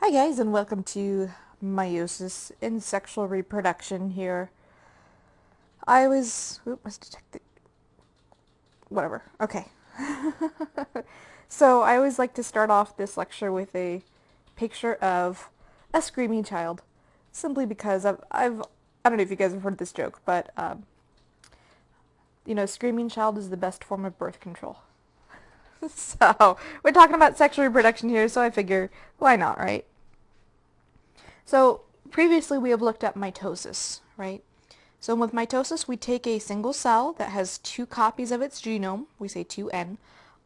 Hi guys, and welcome to Meiosis in Sexual Reproduction here. Must detect it. Whatever. Okay. So I always like to start off this lecture with a picture of a screaming child, simply because I don't know if you guys have heard this joke, but screaming child is the best form of birth control. So we're talking about sexual reproduction here, so I figure why not, right? So previously we have looked at mitosis, right? So with mitosis, we take a single cell that has two copies of its genome. We say 2N.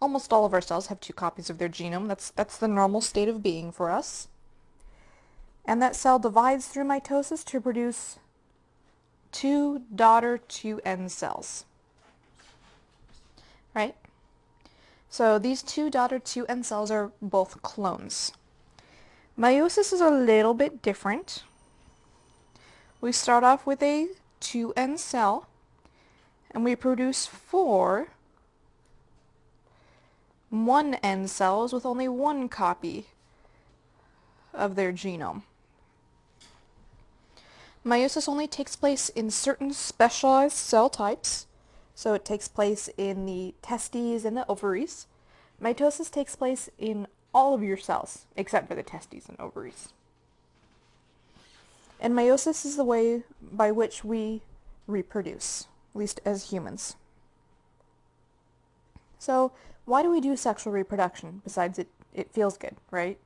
Almost all of our cells have two copies of their genome. That's the normal state of being for us. And that cell divides through mitosis to produce two daughter 2N cells, right? So these two daughter 2N cells are both clones. Meiosis is a little bit different. We start off with a 2N cell, and we produce four 1N cells with only one copy of their genome. Meiosis only takes place in certain specialized cell types, so it takes place in the testes and the ovaries. Mitosis takes place in all of your cells, except for the testes and ovaries. And meiosis is the way by which we reproduce, at least as humans. So why do we do sexual reproduction, besides it feels good, right?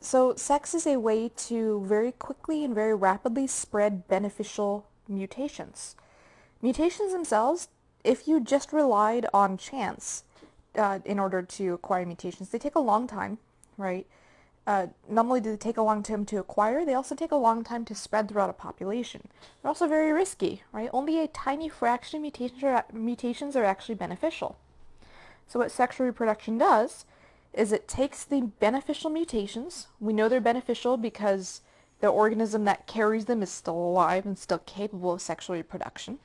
So sex is a way to very quickly and very rapidly spread beneficial mutations. Mutations themselves, if you just relied on chance in order to acquire mutations, they take a long time, right? Not only do they take a long time to acquire, they also take a long time to spread throughout a population. They're also very risky, right? Only a tiny fraction of mutations are actually beneficial. So what sexual reproduction does is it takes the beneficial mutations. We know they're beneficial because the organism that carries them is still alive and still capable of sexual reproduction,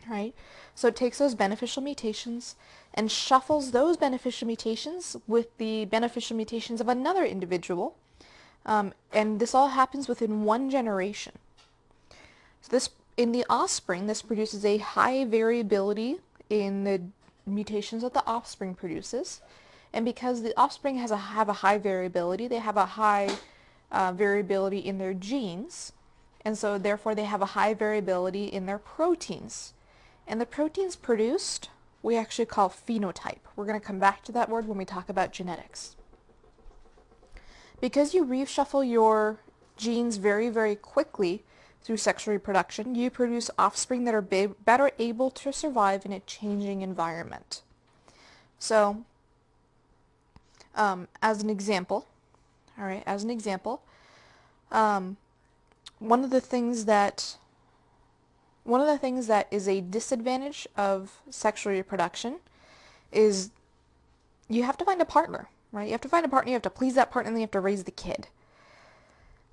right? So it takes those beneficial mutations and shuffles those beneficial mutations with the beneficial mutations of another individual, and this all happens within one generation. So in the offspring, this produces a high variability in the mutations that the offspring produces. And because the offspring have a high variability, they have a high variability in their genes, and so therefore they have a high variability in their proteins. And the proteins produced, we actually call phenotype. We're going to come back to that word when we talk about genetics. Because you reshuffle your genes very, very quickly through sexual reproduction, you produce offspring that are better able to survive in a changing environment. So, as an example, one of the things that is a disadvantage of sexual reproduction is you have to find a partner, right? You have to find a partner, you have to please that partner, and then you have to raise the kid.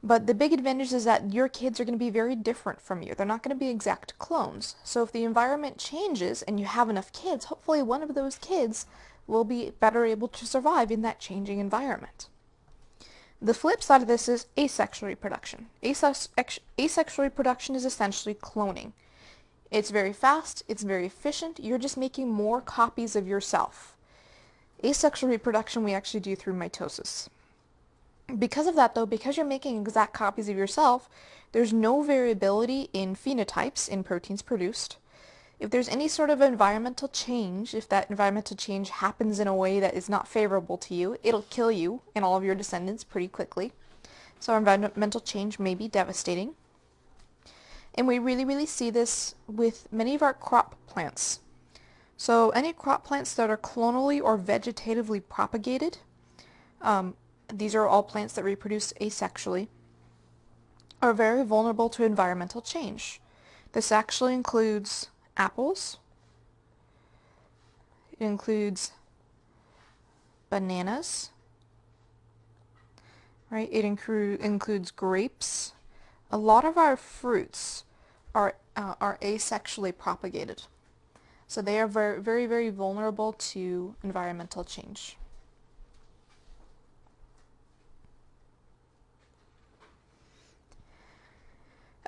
But the big advantage is that your kids are going to be very different from you. They're not going to be exact clones. So if the environment changes and you have enough kids, hopefully one of those kids will be better able to survive in that changing environment. The flip side of this is asexual reproduction. Asexual reproduction is essentially cloning. It's very fast, it's very efficient, you're just making more copies of yourself. Asexual reproduction we actually do through mitosis. Because of that though, because you're making exact copies of yourself, there's no variability in phenotypes in proteins produced. If there's any sort of environmental change, if that environmental change happens in a way that is not favorable to you, it'll kill you and all of your descendants pretty quickly. So environmental change may be devastating. And we really, really see this with many of our crop plants. So any crop plants that are clonally or vegetatively propagated, these are all plants that reproduce asexually, are very vulnerable to environmental change. This actually includes apples, it includes bananas, right? It includes grapes. A lot of our fruits are asexually propagated. So they are very, very, very vulnerable to environmental change.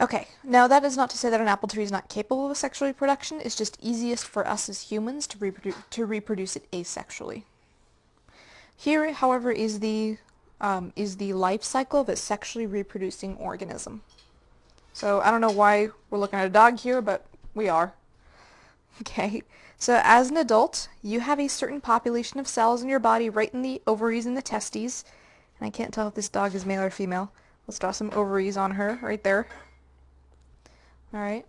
Okay, now that is not to say that an apple tree is not capable of sexual reproduction, it's just easiest for us as humans to reproduce it asexually. Here, however, is the life cycle of a sexually reproducing organism. So I don't know why we're looking at a dog here, but we are. Okay, so as an adult, you have a certain population of cells in your body right in the ovaries and the testes. And I can't tell if this dog is male or female. Let's draw some ovaries on her right there. Alright.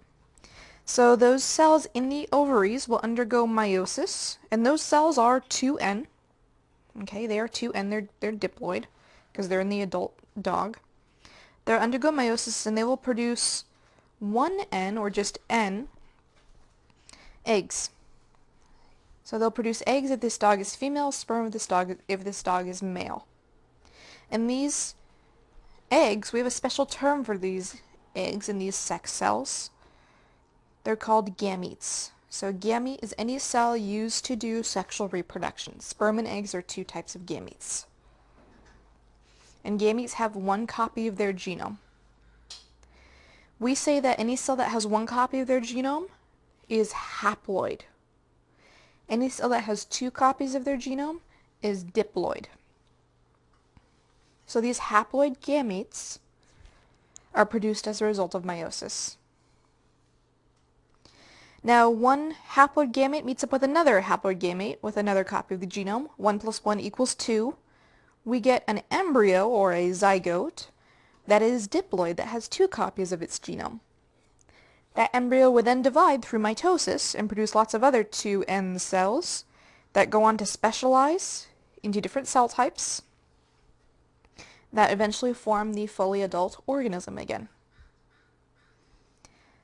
So those cells in the ovaries will undergo meiosis, and those cells are 2N. Okay, they are 2N, they're diploid, because they're in the adult dog. They'll undergo meiosis and they will produce 1N, or just N, eggs. So they'll produce eggs if this dog is female, sperm if this dog is male. And these eggs, we have a special term for these eggs and these sex cells. They're called gametes. So gamete is any cell used to do sexual reproduction. Sperm and eggs are two types of gametes. And gametes have one copy of their genome. We say that any cell that has one copy of their genome is haploid. Any cell that has two copies of their genome is diploid. So these haploid gametes are produced as a result of meiosis. Now, one haploid gamete meets up with another haploid gamete with another copy of the genome. 1 plus 1 equals 2. We get an embryo, or a zygote, that is diploid, that has two copies of its genome. That embryo would then divide through mitosis and produce lots of other 2N cells that go on to specialize into different cell types that eventually form the fully adult organism again.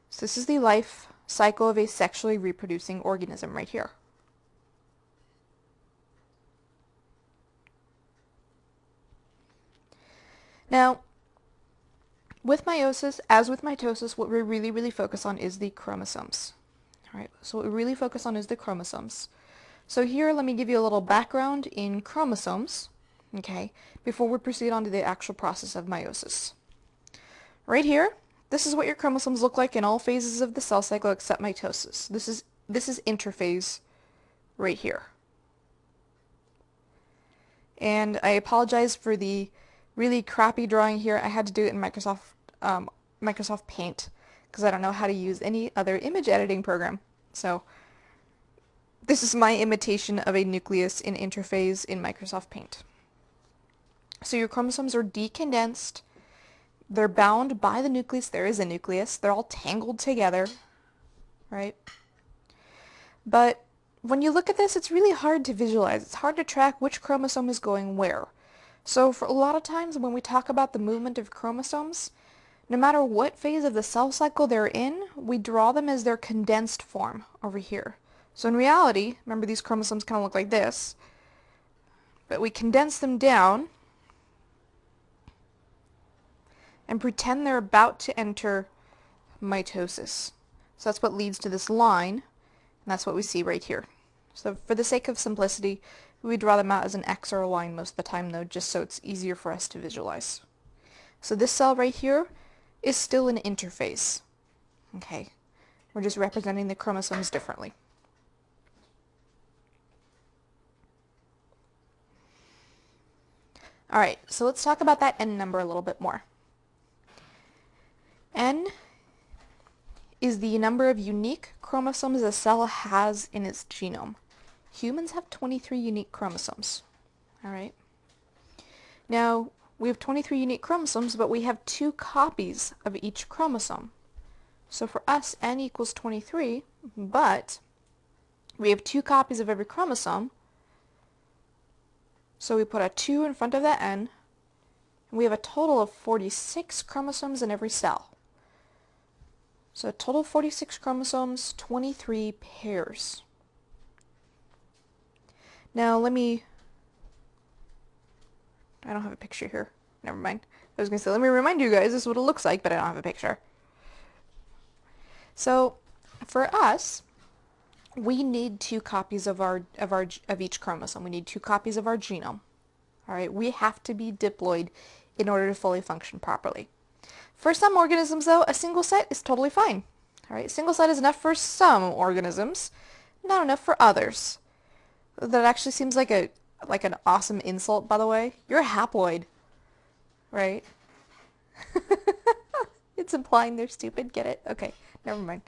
So this is the life cycle of a sexually reproducing organism right here. Now, with meiosis, as with mitosis, what we really focus on is the chromosomes. All right, so what we really focus on is the chromosomes. So here, let me give you a little background in chromosomes, okay, before we proceed on to the actual process of meiosis. Right here, this is what your chromosomes look like in all phases of the cell cycle except mitosis. This is interphase right here. And I apologize for the really crappy drawing here. I had to do it in Microsoft Paint because I don't know how to use any other image editing program. So this is my imitation of a nucleus in interphase in Microsoft Paint. So your chromosomes are decondensed. They're bound by the nucleus. There is a nucleus. They're all tangled together, right? But when you look at this, it's really hard to visualize. It's hard to track which chromosome is going where. So for a lot of times when we talk about the movement of chromosomes, no matter what phase of the cell cycle they're in, we draw them as their condensed form over here. So in reality, remember these chromosomes kind of look like this, but we condense them down and pretend they're about to enter mitosis. So that's what leads to this line, and that's what we see right here. So for the sake of simplicity, we draw them out as an X or a line most of the time though, just so it's easier for us to visualize. So this cell right here is still an interphase. Okay, we're just representing the chromosomes differently. Alright, so let's talk about that N number a little bit more. N is the number of unique chromosomes a cell has in its genome. Humans have 23 unique chromosomes. Alright. Now, we have 23 unique chromosomes, but we have two copies of each chromosome. So for us, N equals 23, but we have two copies of every chromosome. So we put a 2 in front of that N, and we have a total of 46 chromosomes in every cell. So a total of 46 chromosomes, 23 pairs. Now I don't have a picture here. Never mind. I was going to say, let me remind you guys, this is what it looks like, but I don't have a picture. So for us, we need two copies of each chromosome. We need two copies of our genome. All right, we have to be diploid in order to fully function properly. For some organisms, though, a single set is totally fine. All right, a single set is enough for some organisms, not enough for others. That actually seems like an awesome insult, by the way. You're haploid, right? It's implying they're stupid. Get it? Okay, never mind.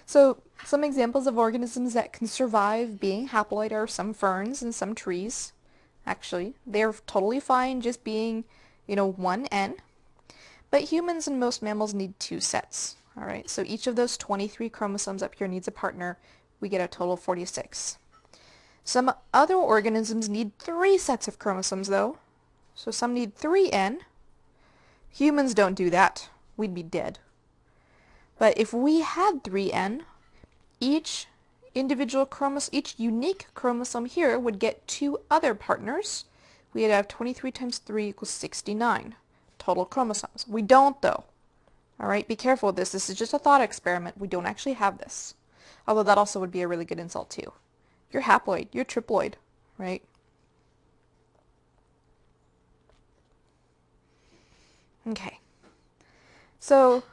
So, some examples of organisms that can survive being haploid are some ferns and some trees. Actually, they're totally fine just being, 1N. But humans and most mammals need two sets. All right, so each of those 23 chromosomes up here needs a partner. We get a total of 46. Some other organisms need three sets of chromosomes, though. So some need 3N. Humans don't do that. We'd be dead. But if we had 3N, each each unique chromosome here would get two other partners. We'd have 23 times 3 equals 69 total chromosomes. We don't, though. All right, be careful with this. This is just a thought experiment. We don't actually have this. Although that also would be a really good insult, too. You're haploid. You're triploid, right? Okay. So,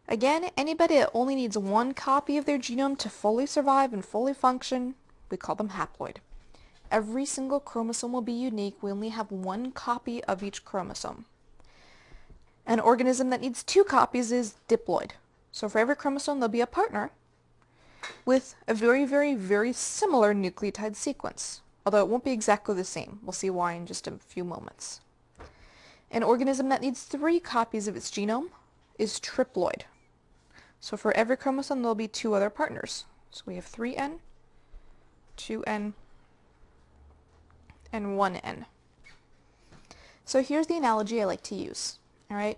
again, anybody that only needs one copy of their genome to fully survive and fully function, we call them haploid. Every single chromosome will be unique. We only have one copy of each chromosome. An organism that needs two copies is diploid. So for every chromosome, there'll be a partner with a very, very, very similar nucleotide sequence, although it won't be exactly the same. We'll see why in just a few moments. An organism that needs three copies of its genome is triploid. So for every chromosome, there'll be two other partners. So we have 3N, 2N, and 1N. So here's the analogy I like to use. All right?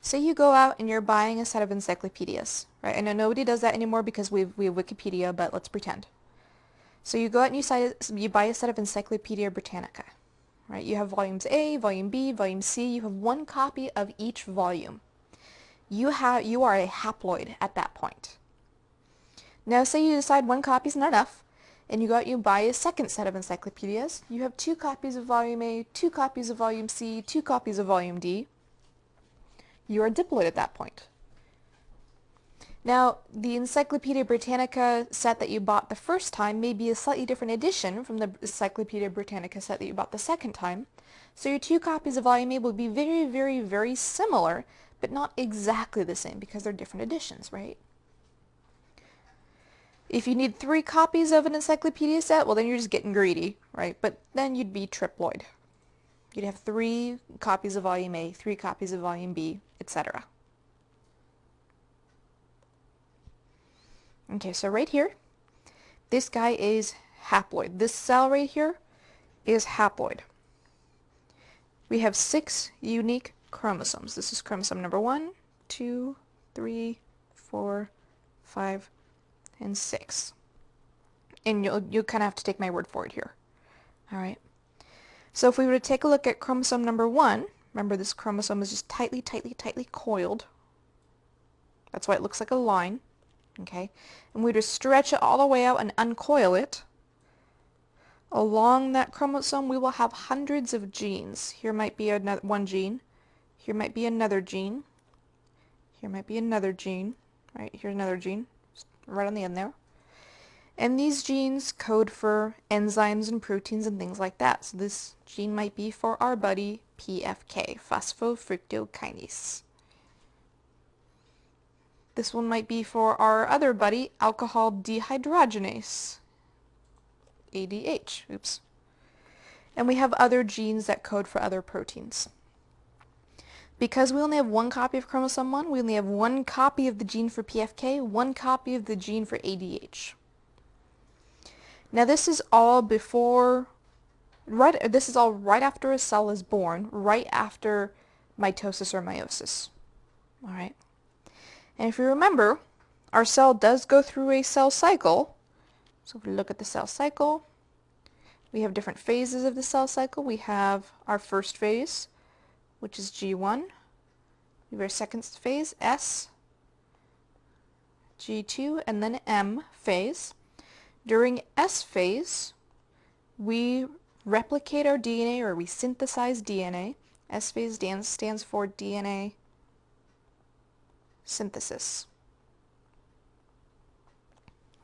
Say you go out and you're buying a set of encyclopedias, right? I know nobody does that anymore because we have Wikipedia, but let's pretend. So you go out and you buy a set of Encyclopedia Britannica, right? You have volumes A, volume B, volume C. You have one copy of each volume. You are a haploid at that point. Now say you decide one copy is not enough, and you go out and you buy a second set of encyclopedias. You have two copies of volume A, two copies of volume C, two copies of volume D. You're a diploid at that point. Now, the Encyclopedia Britannica set that you bought the first time may be a slightly different edition from the Encyclopedia Britannica set that you bought the second time. So your two copies of volume A will be very, very, very similar, but not exactly the same because they're different editions, right? If you need three copies of an encyclopedia set, well then you're just getting greedy, right? But then you'd be triploid. You'd have three copies of volume A, three copies of volume B, etc. Okay, so right here, this guy is haploid. This cell right here is haploid. We have 6 unique chromosomes. This is chromosome number 1, 2, 3, 4, 5, and 6. And you'll kind of have to take my word for it here. All right. So if we were to take a look at chromosome number 1, remember this chromosome is just tightly, tightly, tightly coiled. That's why it looks like a line. Okay. And we were to stretch it all the way out and uncoil it. Along that chromosome, we will have hundreds of genes. Here might be one gene. Here might be another gene. Here might be another gene. Right, here's another gene. Right on the end there. And these genes code for enzymes and proteins and things like that. So this gene might be for our buddy PFK, phosphofructokinase. This one might be for our other buddy, alcohol dehydrogenase, ADH. Oops. And we have other genes that code for other proteins. Because we only have one copy of chromosome 1, we only have one copy of the gene for PFK, one copy of the gene for ADH. Now this is all right after a cell is born, right after mitosis or meiosis. All right. And if you remember, our cell does go through a cell cycle. So if we look at the cell cycle, we have different phases of the cell cycle. We have our first phase, which is G1. We have our second phase, S, G2, and then M phase. During S phase, we replicate our DNA, or we synthesize DNA, S phase stands for DNA synthesis.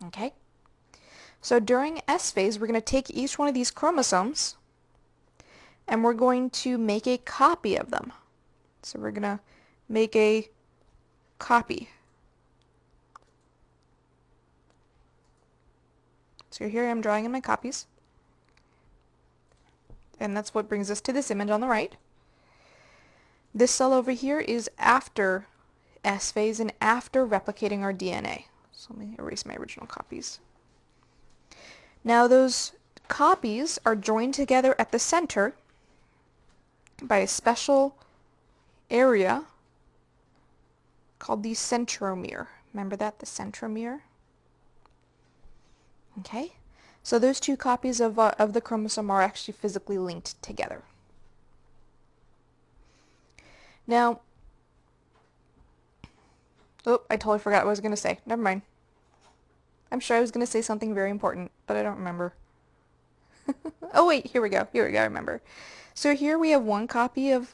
Okay? So during S phase, we're going to take each one of these chromosomes and we're going to make a copy of them. So we're going to make a copy. So here I'm drawing in my copies. And that's what brings us to this image on the right. This cell over here is after S phase and after replicating our DNA. So let me erase my original copies. Now those copies are joined together at the center by a special area called the centromere. Remember that, the centromere? Okay, so those two copies of the chromosome are actually physically linked together. Now, oh, I totally forgot what I was going to say. Never mind. I'm sure I was going to say something very important, but I don't remember. Oh wait, here we go, I remember. So here we have one copy of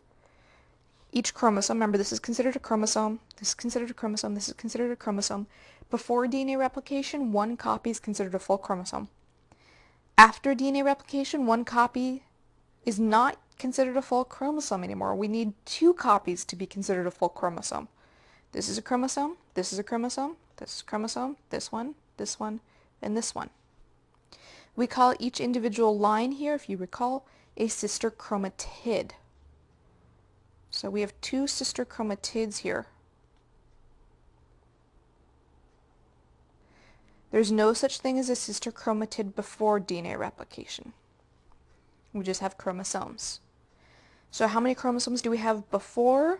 each chromosome. Remember, this is considered a chromosome, this is considered a chromosome, this is considered a chromosome. Before DNA replication, one copy is considered a full chromosome. After DNA replication, one copy is not considered a full chromosome anymore. We need two copies to be considered a full chromosome. This is a chromosome, this is a chromosome, this is a chromosome, this one, and this one. We call each individual line here, if you recall, a sister chromatid. So we have two sister chromatids here. There's no such thing as a sister chromatid before DNA replication. We just have chromosomes. So how many chromosomes do we have before?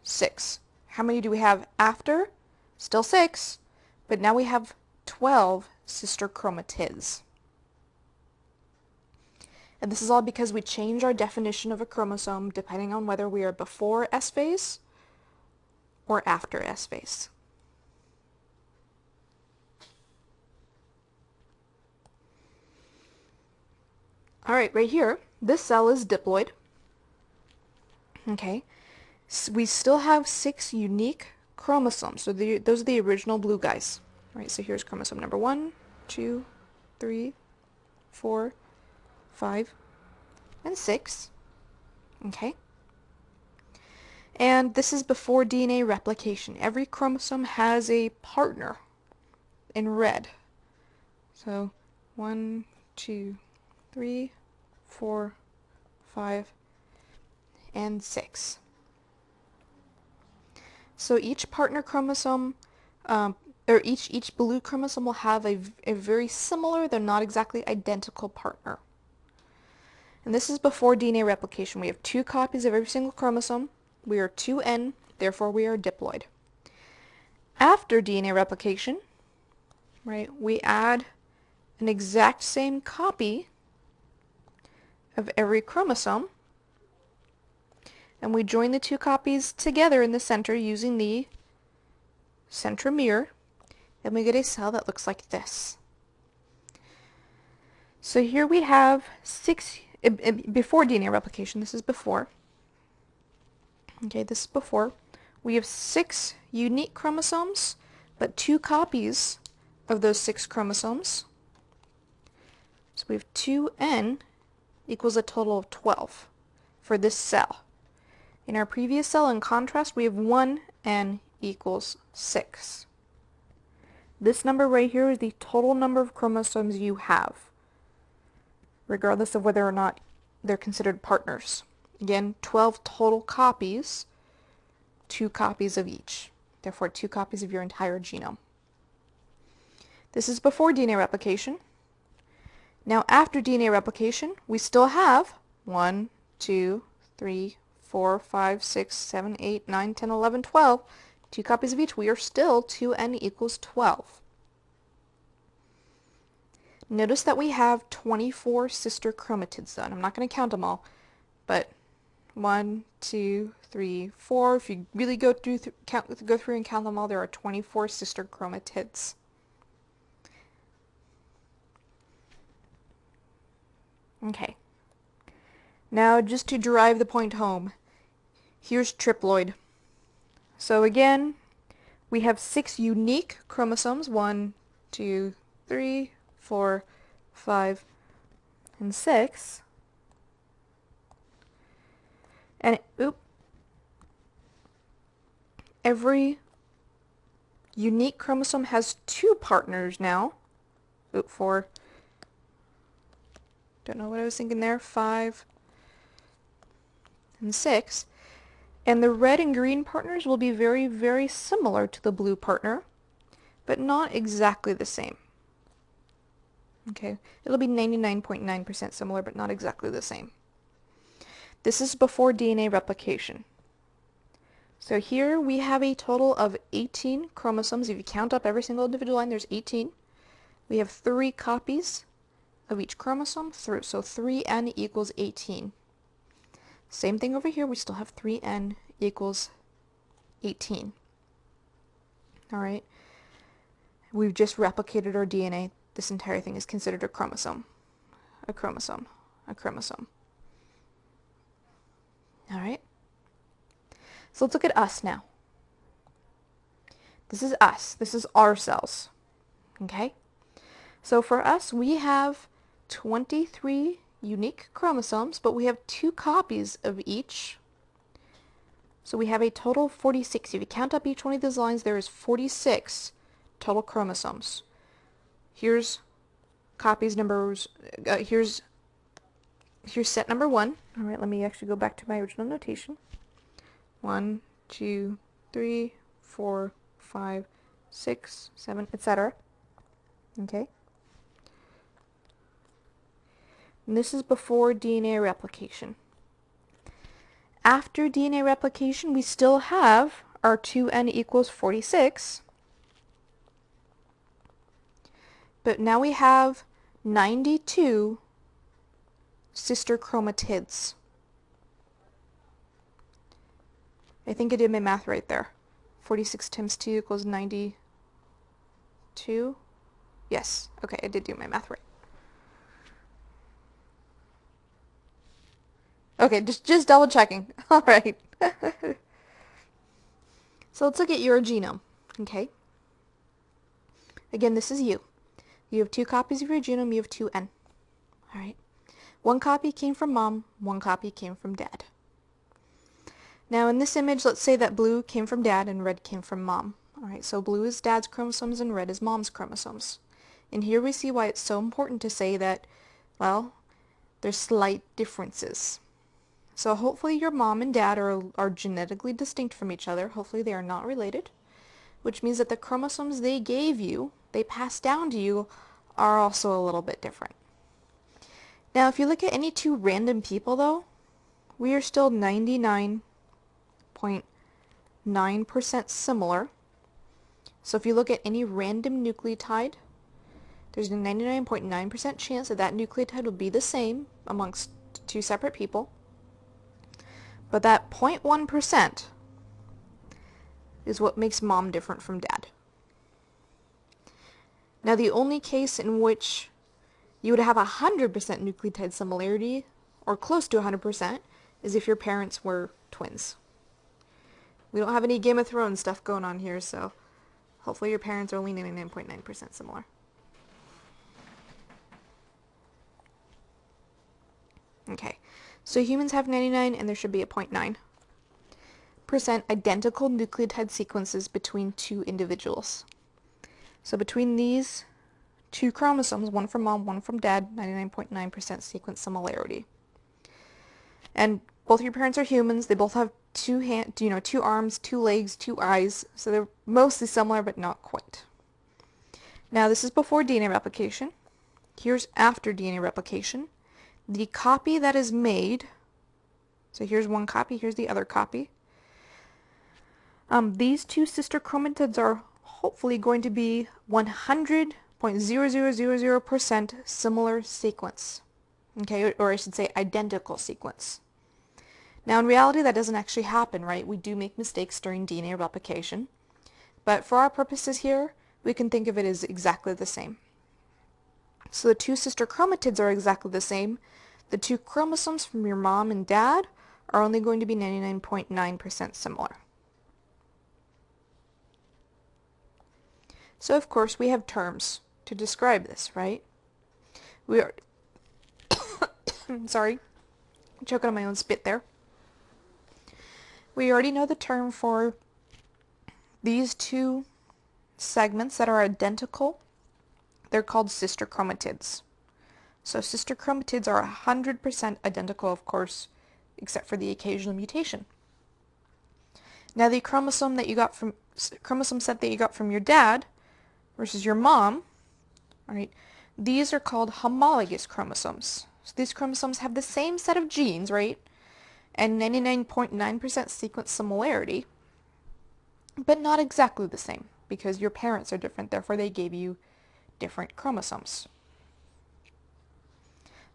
6. How many do we have after? Still 6, but now we have 12 sister chromatids. And this is all because we change our definition of a chromosome depending on whether we are before S phase or after S phase. Alright, right here, this cell is diploid. Okay, so we still have 6 unique chromosomes. So those are the original blue guys. Alright, so here's chromosome number 1, 2, 3, 4, 5, and 6. Okay. And this is before DNA replication. Every chromosome has a partner in red. So 1, 2, 3, 4, 5, and 6. So each partner chromosome, or each blue chromosome will have a very similar, though not exactly identical partner. And this is before DNA replication. We have 2 copies of every single chromosome. We are 2N, therefore we are diploid. After DNA replication, right, we add an exact same copy of every chromosome, and we join the 2 copies together in the center using the centromere, and we get a cell that looks like this. So here we have 6, before DNA replication, this is before. Okay, this is before. We have 6 unique chromosomes, but 2 copies of those 6 chromosomes. So we have 2N equals a total of 12 for this cell. In our previous cell, in contrast, we have 1N equals 6. This number right here is the total number of chromosomes you have, regardless of whether or not they're considered partners. Again, 12 total copies, 2 copies of each. Therefore, 2 copies of your entire genome. This is before DNA replication. Now, after DNA replication, we still have 1, 2, 3, 4, 5, 6, 7, 8, 9, 10, 11, 12. 2 copies of each. We are still 2N equals 12. Notice that we have 24 sister chromatids though, and I'm not going to count them all, but 1, 2, 3, 4. If you really go through and count them all, there are 24 sister chromatids. Okay. Now, just to drive the point home, Here's triploid. So again, we have 6 unique chromosomes, 1, 2, 3, 4, 5, and 6. And every unique chromosome has 2 partners now. 4. Don't know what I was thinking there. 5 and 6. And the red and green partners will be very, very similar to the blue partner, but not exactly the same. Okay, it'll be 99.9% similar, but not exactly the same. This is before DNA replication. So here we have a total of 18 chromosomes. If you count up every single individual line, there's 18. We have 3 copies of each chromosome, so 3n equals 18. Same thing over here, we still have 3n equals 18. Alright, we've just replicated our DNA. This entire thing is considered a chromosome. A chromosome. A chromosome. Alright, so let's look at us now. This is us. This is our cells. Okay? So for us, we have 23 unique chromosomes, but we have 2 copies of each. So we have a total of 46. If you count up each one of these lines, there is 46 total chromosomes. Here's copies numbers, here's set number 1. All right, let me actually go back to my original notation. 1, 2, 3, 4, 5, 6, 7, etc. Okay. And this is before DNA replication. After DNA replication, we still have our 2n equals 46. But now we have 92 sister chromatids. I think I did my math right there. 46 times 2 equals 92. Yes, okay, I did do my math right. Okay, just double checking. All right. So let's look at your genome, okay? Again, this is you. You have 2 copies of your genome, you have 2n. All right. 1 copy came from mom, 1 copy came from dad. Now in this image, let's say that blue came from dad and red came from mom. All right, so blue is dad's chromosomes and red is mom's chromosomes. And here we see why it's so important to say that, well, there's slight differences. So hopefully your mom and dad are genetically distinct from each other. Hopefully they are not related, which means that the chromosomes they gave you, they passed down to you, are also a little bit different. Now if you look at any 2 random people though, we are still 99.9% similar. So if you look at any random nucleotide, there's a 99.9% chance that that nucleotide will be the same amongst 2 separate people. But that 0.1% is what makes mom different from dad. Now the only case in which you would have 100% nucleotide similarity, or close to 100%, is if your parents were twins. We don't have any Game of Thrones stuff going on here, so hopefully your parents are only 99.9% similar. Okay, so humans have 99 and there should be a 0.9% identical nucleotide sequences between 2 individuals. So between these 2 chromosomes, one from mom, one from dad, 99.9% sequence similarity. And both your parents are humans. They both have 2 arms, 2 legs, 2 eyes, so they're mostly similar but not quite. Now this is before DNA replication. Here's after DNA replication. The copy that is made, so here's 1 copy, here's the other copy. These 2 sister chromatids are hopefully going to be 100.0000% similar sequence. Okay, or I should say identical sequence. Now in reality that doesn't actually happen, right? We do make mistakes during DNA replication. But for our purposes here, we can think of it as exactly the same. So the 2 sister chromatids are exactly the same. The 2 chromosomes from your mom and dad are only going to be 99.9% similar. So of course we have terms to describe this, right? We are, sorry, I'm choking on my own spit there. We already know the term for these two segments that are identical. They're called sister chromatids. So sister chromatids are 100% identical, of course, except for the occasional mutation. Now the chromosome set that you got from your dad versus your mom, right? These are called homologous chromosomes. So these chromosomes have the same set of genes, right? And 99.9% sequence similarity, but not exactly the same because your parents are different, therefore they gave you different chromosomes.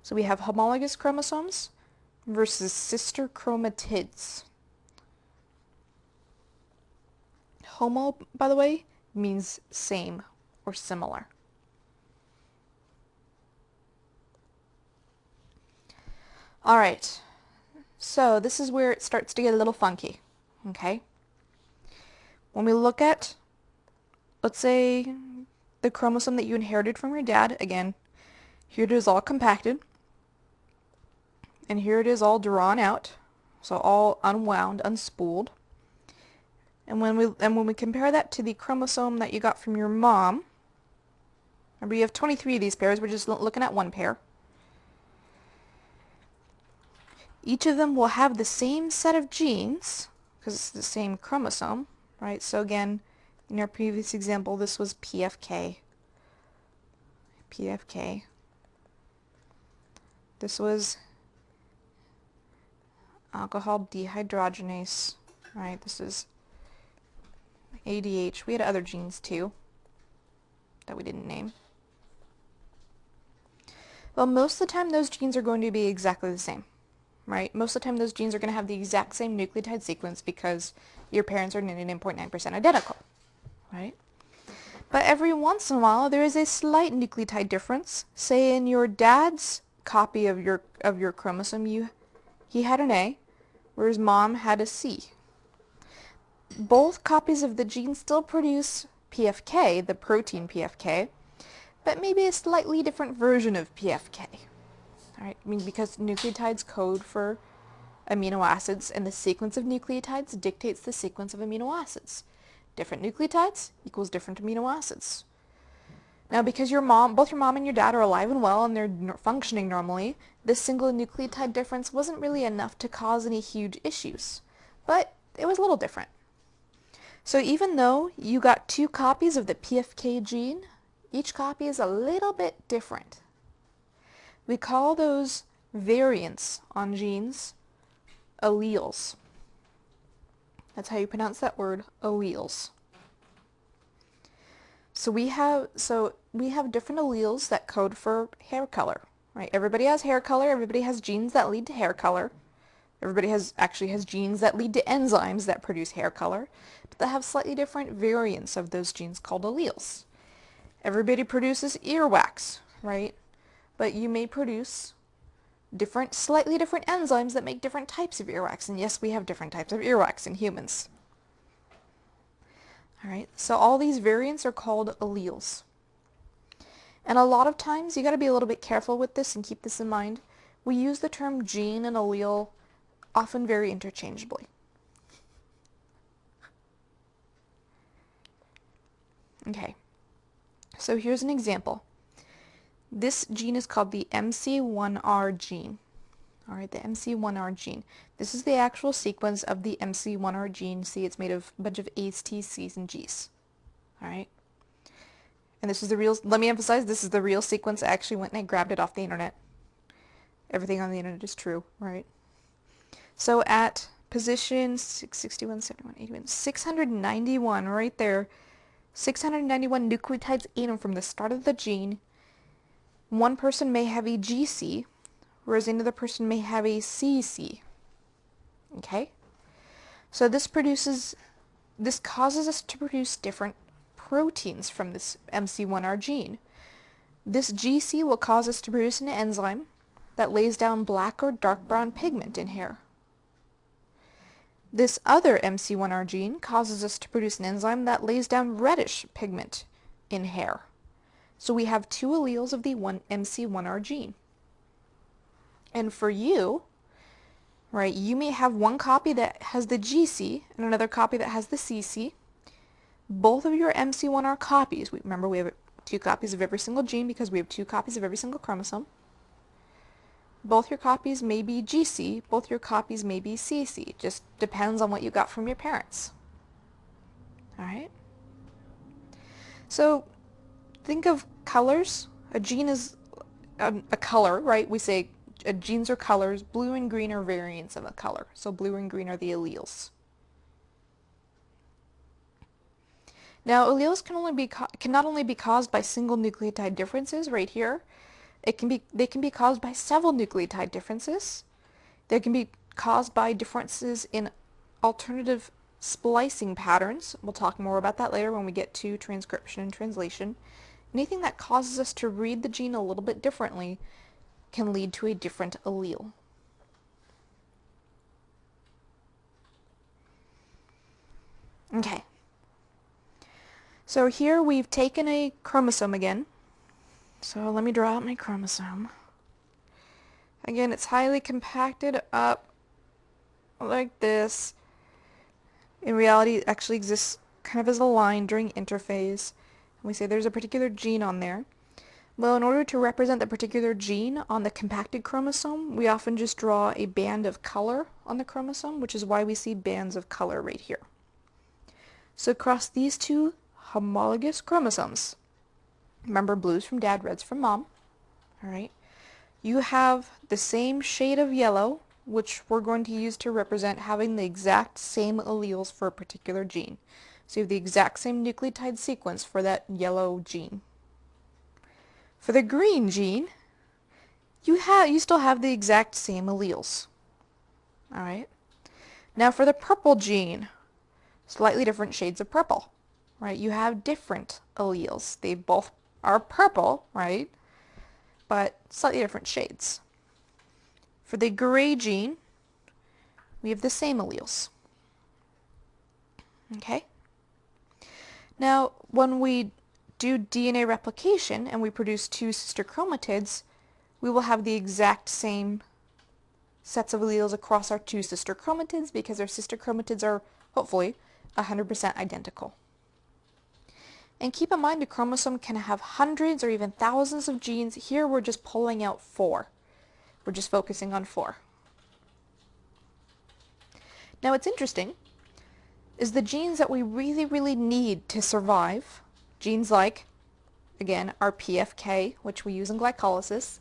So we have homologous chromosomes versus sister chromatids. Homo, by the way, means same or similar. Alright, so this is where it starts to get a little funky, okay? When we look at, let's say, the chromosome that you inherited from your dad, again, here it is all compacted, and here it is all drawn out, so all unwound, unspooled. And when we compare that to the chromosome that you got from your mom, remember you have 23 of these pairs, we're just looking at one pair. Each of them will have the same set of genes, because it's the same chromosome, right? So again, in our previous example, this was PFK. PFK. This was alcohol dehydrogenase, right? This is ADH. We had other genes too that we didn't name. Well, most of the time those genes are going to be exactly the same, right? Most of the time those genes are going to have the exact same nucleotide sequence because your parents are 99.9% identical, right? But every once in a while there is a slight nucleotide difference. Say in your dad's copy of your chromosome, he had an A, whereas mom had a C. Both copies of the gene still produce PFK, the protein PFK, but maybe a slightly different version of PFK. All right, I mean, because nucleotides code for amino acids, and the sequence of nucleotides dictates the sequence of amino acids. Different nucleotides equals different amino acids. Now, because both your mom and your dad are alive and well and they're functioning normally, this single nucleotide difference wasn't really enough to cause any huge issues. But it was a little different. So even though you got two copies of the PFK gene, each copy is a little bit different. We call those variants on genes alleles. That's how you pronounce that word, alleles. So we have different alleles that code for hair color, right? Everybody has hair color, everybody has genes that lead to hair color. Everybody actually has genes that lead to enzymes that produce hair color, but they have slightly different variants of those genes called alleles. Everybody produces earwax, right? But you may produce slightly different enzymes that make different types of earwax. And yes, we have different types of earwax in humans. Alright, so all these variants are called alleles. And a lot of times, you got to be a little bit careful with this and keep this in mind. We use the term gene and allele often very interchangeably. Okay, so here's an example. This gene is called the MC1R gene. Alright, the MC1R gene. This is the actual sequence of the MC1R gene. See, it's made of a bunch of A's, T's, C's, and G's. Alright? And this is the real, let me emphasize, this is the real sequence. I actually went and I grabbed it off the internet. Everything on the internet is true, right? So at position 661, 71, 81, 691, right there, 691 nucleotides in them from the start of the gene. One person may have a GC, whereas another person may have a CC. Okay? So this causes us to produce different proteins from this MC1R gene. This GC will cause us to produce an enzyme that lays down black or dark brown pigment in hair. This other MC1R gene causes us to produce an enzyme that lays down reddish pigment in hair. So we have two alleles of the MC1R gene. And for you, right, you may have one copy that has the GC and another copy that has the CC. Both of your MC1R copies, remember we have two copies of every single gene because we have two copies of every single chromosome. Both your copies may be GC, both your copies may be CC. Just depends on what you got from your parents. Alright? So think of colors. A gene is a color, right? We say genes are colors. Blue and green are variants of a color. So blue and green are the alleles. Now, alleles can not only be caused by single nucleotide differences right here. They can be caused by several nucleotide differences. They can be caused by differences in alternative splicing patterns. We'll talk more about that later when we get to transcription and translation. Anything that causes us to read the gene a little bit differently can lead to a different allele. Okay. So here we've taken a chromosome again. So let me draw out my chromosome. Again, it's highly compacted up like this. In reality, it actually exists kind of as a line during interphase. And we say there's a particular gene on there. Well, in order to represent the particular gene on the compacted chromosome, we often just draw a band of color on the chromosome, which is why we see bands of color right here. So across these two homologous chromosomes, remember blues from dad, reds from mom, all right, you have the same shade of yellow, which we're going to use to represent having the exact same alleles for a particular gene. So you have the exact same nucleotide sequence for that yellow gene. For the green gene, you still have the exact same alleles. All right. Now for the purple gene, slightly different shades of purple, right? You have different alleles. They both are purple, right? But slightly different shades. For the gray gene, we have the same alleles. Okay? Now, when we do DNA replication and we produce two sister chromatids, we will have the exact same sets of alleles across our two sister chromatids because our sister chromatids are, hopefully, 100% identical. And keep in mind a chromosome can have hundreds or even thousands of genes. Here we're just pulling out 4. We're just focusing on 4. Now what's interesting is the genes that we really, really need to survive, genes like, again, our PFK, which we use in glycolysis,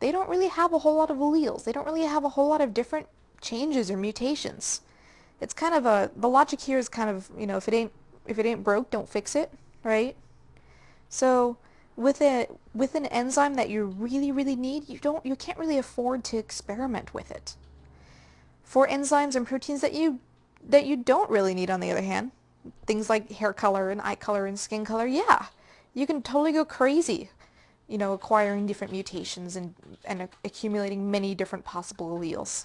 they don't really have a whole lot of alleles. They don't really have a whole lot of different changes or mutations. It's kind of the logic here is kind of, if it ain't broke, don't fix it, right? So with an enzyme that you really, really need, you can't really afford to experiment with it. For enzymes and proteins that you don't really need, on the other hand, things like hair color and eye color and skin color, yeah, you can totally go crazy, acquiring different mutations and accumulating many different possible alleles.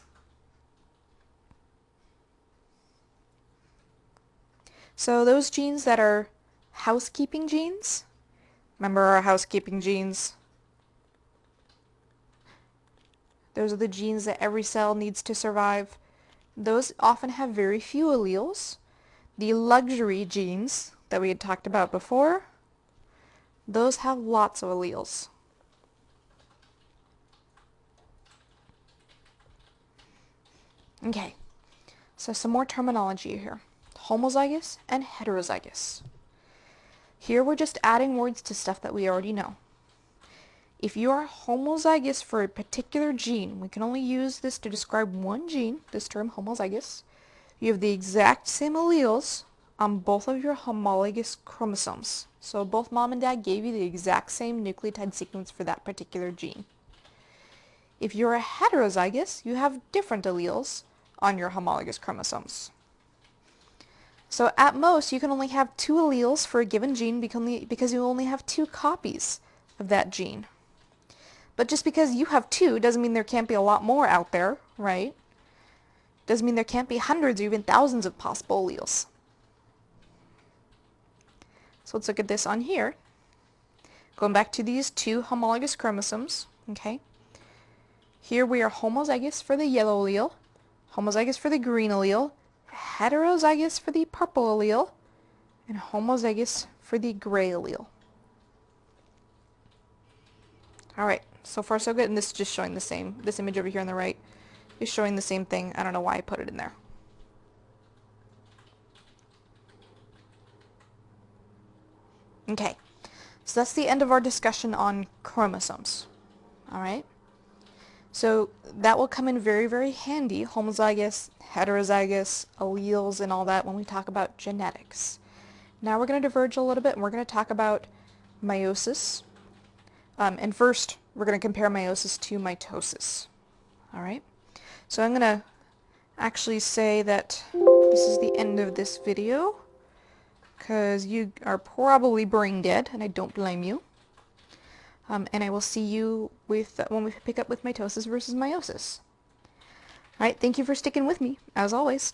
So those genes that are housekeeping genes, remember our housekeeping genes? Those are the genes that every cell needs to survive. Those often have very few alleles. The luxury genes that we had talked about before, those have lots of alleles. Okay, so some more terminology here. Homozygous and heterozygous. Here we're just adding words to stuff that we already know. If you are homozygous for a particular gene, we can only use this to describe one gene, this term homozygous. You have the exact same alleles on both of your homologous chromosomes. So both mom and dad gave you the exact same nucleotide sequence for that particular gene. If you're a heterozygous, you have different alleles on your homologous chromosomes. So at most, you can only have 2 alleles for a given gene because you only have 2 copies of that gene. But just because you have 2 doesn't mean there can't be a lot more out there, right? Doesn't mean there can't be hundreds or even thousands of possible alleles. So let's look at this on here. Going back to these two homologous chromosomes, okay? Here we are homozygous for the yellow allele, homozygous for the green allele, heterozygous for the purple allele, and homozygous for the gray allele. Alright, so far so good, and this is just showing the same, this image over here on the right is showing the same thing. I don't know why I put it in there. Okay, so that's the end of our discussion on chromosomes. Alright, so that will come in very, very handy, homozygous, heterozygous, alleles, and all that when we talk about genetics. Now we're going to diverge a little bit, and we're going to talk about meiosis. And first, we're going to compare meiosis to mitosis. Alright, so I'm going to actually say that this is the end of this video, because you are probably brain dead, and I don't blame you. And I will see you with when we pick up with mitosis versus meiosis. Alright, thank you for sticking with me, as always.